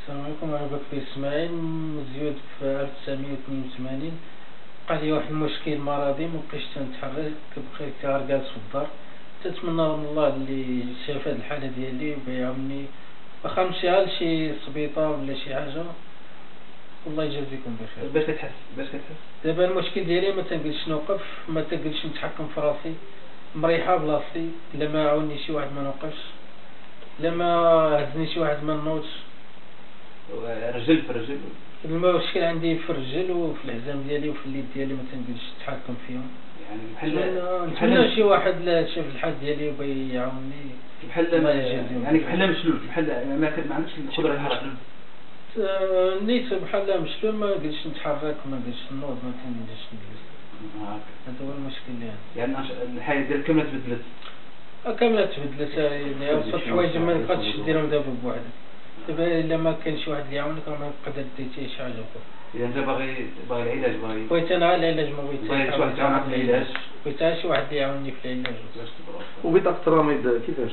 السلام عليكم، أنا بكري إسماعيل مزيود في 1982. وقع لي واحد المشكل مرضي مبقيتش تنتحرك، بقيت غير جالس في الدار. تتمنى من الله اللي شاف هاد الحالة ديالي وبيعاوني، واخا نمشيها لشي سبيطار ولا شي حاجة. والله يجازيكم بخير. باش كتحس دابا المشكل ديالي ما تنقدرش نوقف، ما تنقدرش نتحكم في راسي، مريحة بلاصتي. الا ما عاوني شي واحد ما نوقفش، الا ما هزني شي واحد ما نوضش. رجل في الرجل. المشكل عندي في الرجل وفي الحزام ديالي وفي اليد ديالي، ما تنقدرش نتحكم فيهم. يعني نتمنى شي واحد شاف الحال ديالي وبغى يعاوني. يعني بحال مشلول، بحال ما عندكش القدره تحرك. نيت بحال مشلول، ما نقدرش نتحرك، ما نقدرش نوض، ما تنقدرش نجلس. هذا هو المشكل اللي عندي. يعني الحياه ديالك كامله تبدلت. كامله تبدلت، يعني وصلت حوايج ما نقدرش ديرهم دابا بوحدك. دابا الا ما كان شي واحد اللي يعاونك راه ما تقدر دير حتى شي حاجه اخرى. اذا انت باغي العلاج، بغيت انا العلاج، ما بغيتش شي واحد يعاونك في العلاج، بغيت شي واحد اللي يعاونني في العلاج. وبطاقة الرميد كيفاش؟